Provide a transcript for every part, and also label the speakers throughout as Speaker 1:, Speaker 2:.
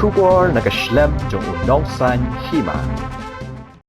Speaker 1: Shubor nakaslem jong unongsan hima.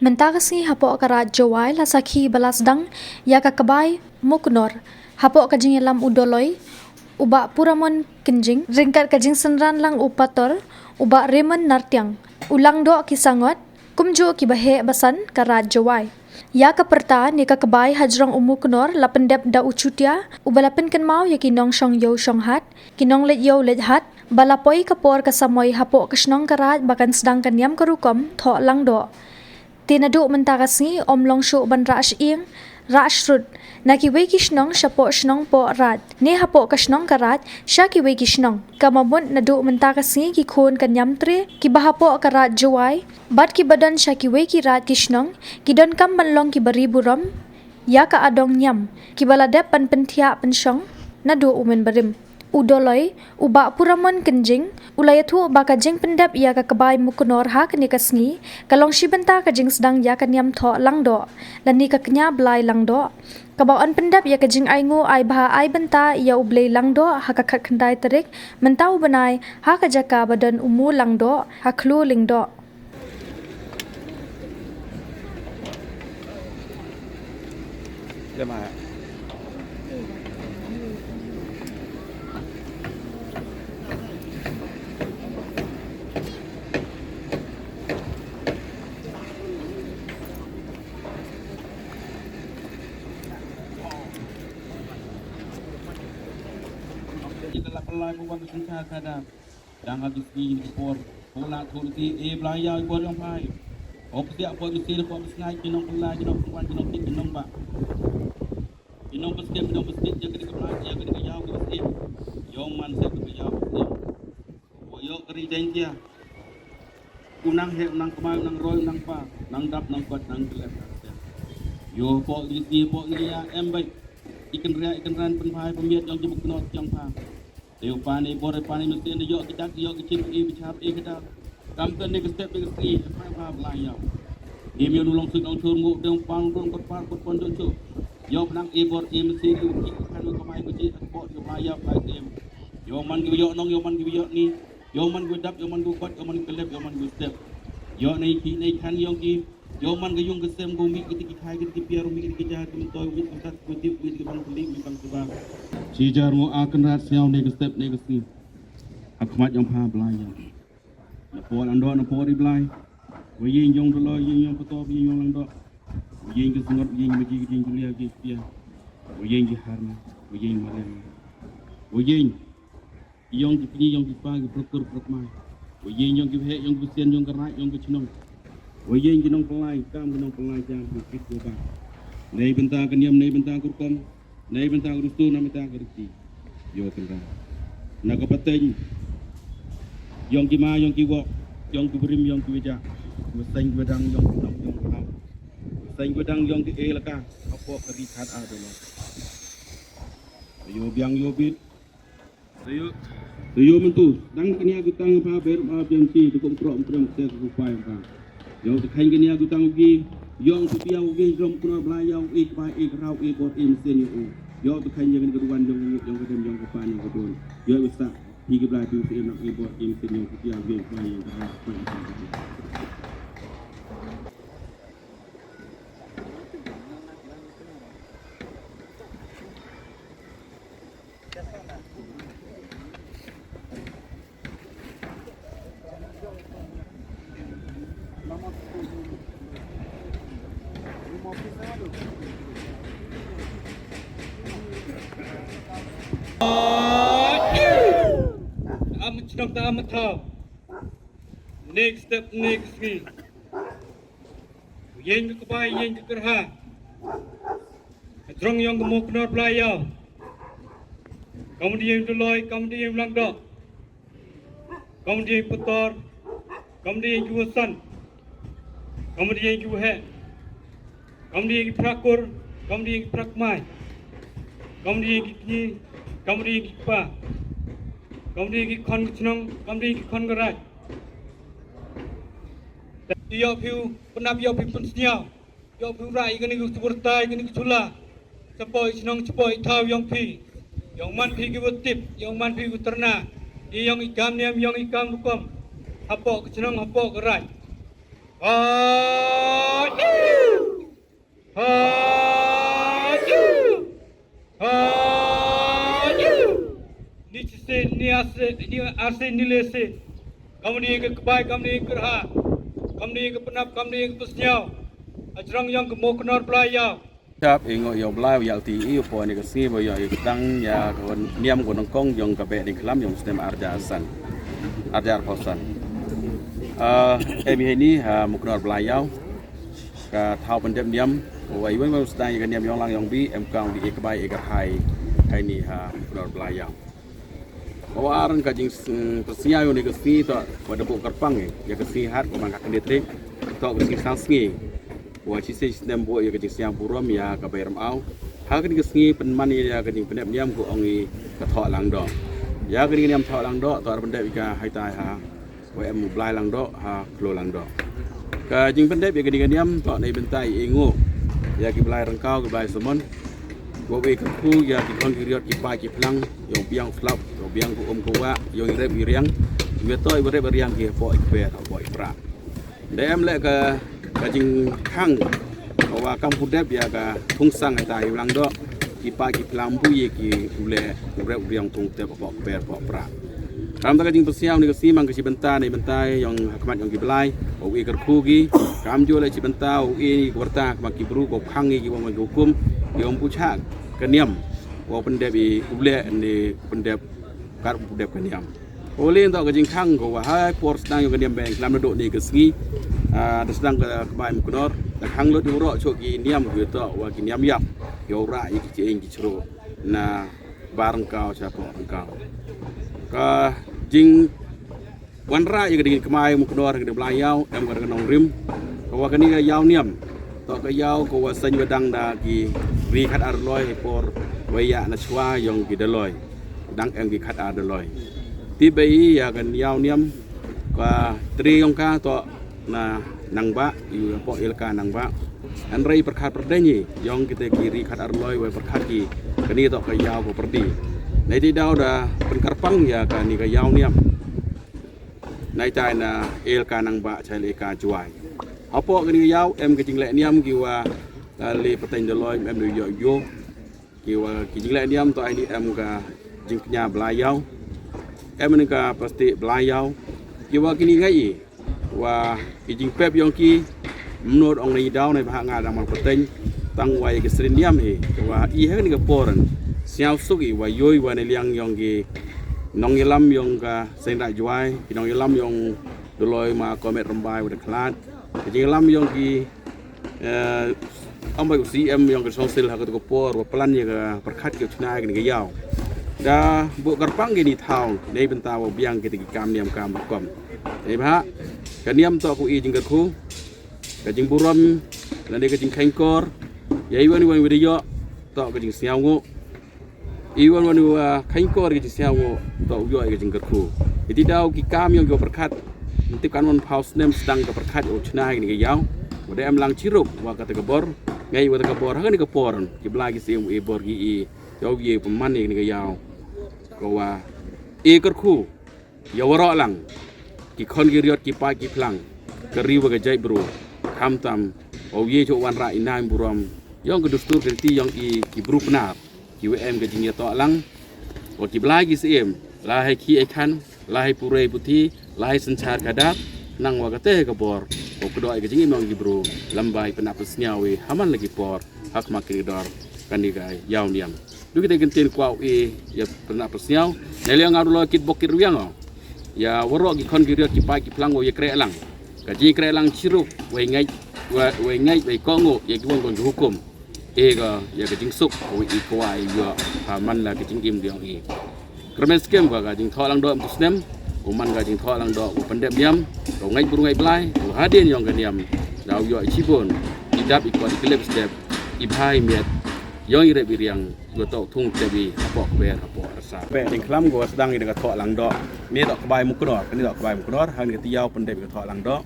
Speaker 2: Mentakasi hapo karat jawai la sakhi balasdang ya kakabay muknor hapo kajing yalam udoloy uba puramon kenjing ringkat kajing senran lang upator uba remen nartyang ulang do kisangot kumjo kibahe basan karat jawai ya kaperta ni kakabay hajrong umuknor lapendep da uchutia ubalapen kan mau ya kinong shong yo shong hat kinong let yo let hat balapoy kapor kasamoy hapo kasnong karat bakan sedang kanyam karukom tho lang do tinaduk mentakasi omlong syuk ban rash ing rash rut nakiwe kisnong syapo snong po rat ne hapo kasnong karat syakiwe kisnong kamabun naduk mentakasi ki khon kanyam tre ki bahapo karat jawai bat ki badan syakiwe ki rat kisnong ki don kam banlong ki bari buram ya ka adong nyam ki baladep pan pentia pensyong nadu umen barim udoloy uba puramon kenjing ulayatu baka jing pendap ya ka kabay mukunor ha kani kasngi kalong shibenta ka jing sedang ya kanyam tho langdo lani ka knya blai langdo kabawan pendap ya ka jing aingu ai baha ai benta ya ublei langdo ha ka khat khandai tarik mentau banai ha ka jaka badan umu langdo ha khlu lingdo
Speaker 3: Jemaah. Itulah pelai bukan senjata kadang dan habis di por pola turti belaya por yang pai opsiak por sil por sengai kinong pelai kinong puan kinong tik kinong ba kinong pesket jaga di pelai jaga di jauh di pesket yong man se ke jauh pesket yo keri janjia unang he unang kemai unang roy unang pa nang dap nang kuat nang gelap yo por di ya em baik ikan ran penpai pemiat yang jebuk not yang pa Teu pani bore pani mesti ni yok kita yok kecil bicara kita kampen ni step ni kesti apa belayar dia miu nulung sing nong turmu deng pang dong kot pon dong chu yok nang bor mesti ni kan ko mai ko ji ko yo belayar lai tem yo man gi yok nong yo man gi yok ni yo man gi dap yo man gi kot yo man gi lep yo man gi step yo nei ki nei kan yong ki yo man gi yung kesem go mi ki khai ki piar mi ki ja ki toy wi tat ko tip wi ki bang kuli wi bang suba Cijar mu akan rat siau ni step ni kesi. Aku mat yang paham belai yang. Napor ando napor di belai. Wajing jong dulu, wajing petor, wajing jong langdok. Wajing ke sungut, wajing bagi, wajing kuliah, wajing setia. Wajing ke harna, wajing malam. Wajing. Yang kini yang pagi prokur prokmai. Wajing yang kibhet, yang kusian, yang kerai, yang kecenong. Wajing kenong pelai, kam kenong pelai jam bukit gobang. Nei bentang kenyam, nei bentang kurkom. Nei bentang rustu na bentang kerti yo tenda na ko pateng yong ki ma yong ki wok yong ki brim yong ki weja meseng bedang yong ki nok yong ka meseng bedang yong ki elaka apo kadi khat a do yo biang yo bit yo mentu dang kenia gutang pa ber ma biang ci dukum krom krom se ku pai ka yo khain kenia gutang gi yong tu piau gi rom kuno blayau ik pai ik rau ik bot im sen yo tu khain yang keduan yong kedem yong kepan yang kedun yo bisa pi blai tu im nak ik bot im sen yong piau gi pai yang ka Am ta am next step next ski yeng ke bai yeng ke kerha drong yang gemuk nor playa kemudian duloi kemudian langdo kemudian putar kemudian juasan kemudian juhe kemudian prakur kemudian prakmai kemudian kini kemudian kipa kemudian ki kon kenong kemudian ki kon gerak yo piu penap yo piu pensnya yo piu rai kini ku sepertai kini ku chula sepoi kenong sepoi thau yong pi yong man pi ki tip yong man pi ku terna i yong ikam niam yong ikam lukom
Speaker 4: hapok kecenang hapok gerai. Ni cise ni ase ni lese. Kamu ni ke kebai, kamu ni ke ha. Kamu ni ke penap, kamu ni ke pesnyau. Ajarang yang ke mau kenal pelayau.
Speaker 3: ครับเองก็ยอมไล่ยาวตีอีพอนี่ก็ซีบ่ยออีตั้งยาคนเนียมคนกงยองกะเบดิคลัมยองสเตมอาร์จาสันอาร์จาร์พอสันมีให้นี่มุกนอร์ปลายยาวก็เท้าเป็นเนียมไว้ไว้มาสไตล์กันเนียมยองลังยองบีเอ็มกางดีเอกใบเอกไทยให้นี่มุกนอร์ปลายยาวเพราะว่าอารันก็จริงก็ซีอยู่นี่ก็ซีต่อวันบุกกระปังyaก็ซีฮัดก็มันกันเด็ดเลยต่อก็ซีสังสีbuat sisi sistem buat ya kecil siang buram ya kabar mau, hak ini kesengi penmani ya kecil pendek niam ku ongi ketok langdok, ya kecil niam ketok langdok, tor pendek ika hai tai ha, wm mulai langdok ha klo langdok, kecil pendek ya kecil niam tor nei bentai ingu, ya kecil mulai rengkau kebai semon, buat kerku ya kecil kiriot kipai kiplang, yang biang flap, yang biang ku kuwa, yang irep iriang, betul irep iriang kih poi kber poi pra, dem lek ke kajing kang bahwa kampung dep ya ka tungsang ai tai ulang do ki pa ki plambu ye ki ule urep riang tung te pok per pok pra kam ta kajing persiau ni kasi mang kasi benta ni bentai yang hakmat yang ki belai o wi kerku ki kam jo le ci benta o i warta mak ki bru ko khang ki wong hukum yom pucha keniam o pendep i ule ni pendep kar pendep keniam oleh untuk kajing kang ko wa hai por sedang yang keniam beng lam do ni kesengi ada sedang kebaik mukunor, dan hang lot diurut cok ki niam gitu, wah ki niam yap, yora iki cing ki cero, na barang kau siapa kau, ka jing wanra yang dengan kebaik mukunor dengan belayau, em dengan nong rim, kau kini ka yau niam, tok ka yau kau wasan wedang da ki rikat arloy por waya na chua yang ki deloy, dang em ki kat arloy, tiba ya kan yau niam, ka tri yang ka tok na nangba yu po ilka nangba an rai perkhat perdeni yong kita kiri khat arloi we perkhat ki kani to ka yaw ko perdi nai di daw da penkarpang ya kani ka yaw niam nai tai na ilka nangba chai le ka juai apo kani yaw em ke jingle niam ki wa le pertain deloi em do yo yo ki wa ki jingle niam to ai ni em ka jing nya belayau em ni ka pasti belayau ki wa kini ngai wah kijing pep yang ki menurut orang ni daun ni bahak ngadang mal peteng tang wai ke seriniam he wah i he ni ke poran siau suki wah yoi wah ni liang yang ki nong yelam yang ka sendak juai nong yelam yang doloi ma komet rembai udah kelat kijing yelam yang ki ambai CM yang ke sosial hak ke por wah pelan ya ke perkat ke cunai ke yau dah buat gerpang gini tahu ni bentar wah biang kita kam niam kam kom ni bahak kaniam to aku i jingkat ku kajing buram lande kajing kengkor ya iwan video to kajing siawu iwan kengkor kajing siawu to yo kajing ku jadi daw ki kam yang go perkat nanti kan mon paus nem sedang ke perkat o chnai ni yaw udah em lang cirup wa kata kebor ngai wa kata kebor ha ni keporan ki blagi sim e bor gi i yo ye peman ni yaw ko wa e kerku ya wara lang ki kon ki riot ki pa ki plang keri wa gajai bro kam tam o ye jo wan ra inai buram yang kedustur kerti yang i ki bru penar ki wm ke jing to lang o ki blagi sim la hai ki ekan la hai pure puti la hai sencar kadat nang wa kate ke bor o kedoi ke jing mong ki bro lambai penapus nyawe haman lagi por hak makin dor kan digai yaw niam du kita gentin kwau e ya penapus nyaw neliang arulo kit bokir wiang ya warok ki kon kiriot ki pai ki plang wo ye kre lang ka ji kre lang chiruk we ngai we kongo ye ki won kon hukum e ga ya ka jing suk wo i kwai yo ha man la ki jing im diong i kremen skem ga jing tho lang do muslim o man ga jing tho lang do o pendem niam o ngai buru ngai blai o hadin yong ga niam daw yo chibon idap i kwat klep step i bhai miet yong i re biriang go to thung tebi apok ber apok rasa be ding klam go sedang dengan thok lang do ni dok kebai mukunor ni dok kebai mukunor hang ni tiau pendep go thok lang do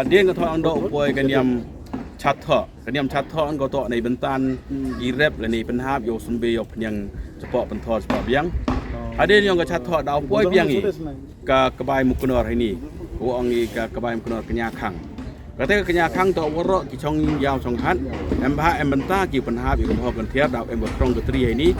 Speaker 3: dia go thok lang do upoi kan yam chat thok kan yam chat thok go to nei bentan i rep le ni penhap yo sumbe yo pnyang cepok penthor cepok biang Ada yang ke catok dah poi piang ni ke kebai mukunor ini. Uang ni ke kebai mukunor kenyakang. Kata kenyakang tu warok ki chong yau chong hat. Bah benta ki penhap ki mohon kan tiap dah berkrong ke tri ini.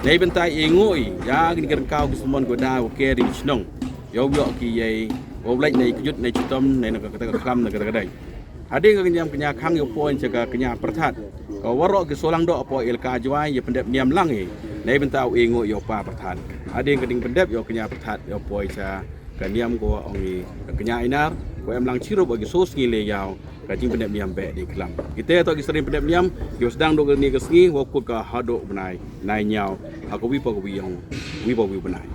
Speaker 3: Nei benta ingoi ya ni kan kau ki semon goda okey di chnong. Yo yo ki ye oblek nei kejut nei citom nei nak kata kelam nak kata kadai. Ada yang kenyakang yo poin jaga kenyak pertat. Kau warok ki solang do apa ilka juai ye pendep niam lang ni. Nei benta ingoi yo pa pertat. Ada yang keding pendep yo kenyak pertat yo poin sa kaniam ko ongi kenyak inar. Ko em lang cirup bagi sos ngile yau kajing pendep niam be di kelam. Kita to ki sering pendep niam yo sedang do ni ke sengi wo ku ka hadok benai nai nyau aku wi pa ku wi yang wi pa wi benai.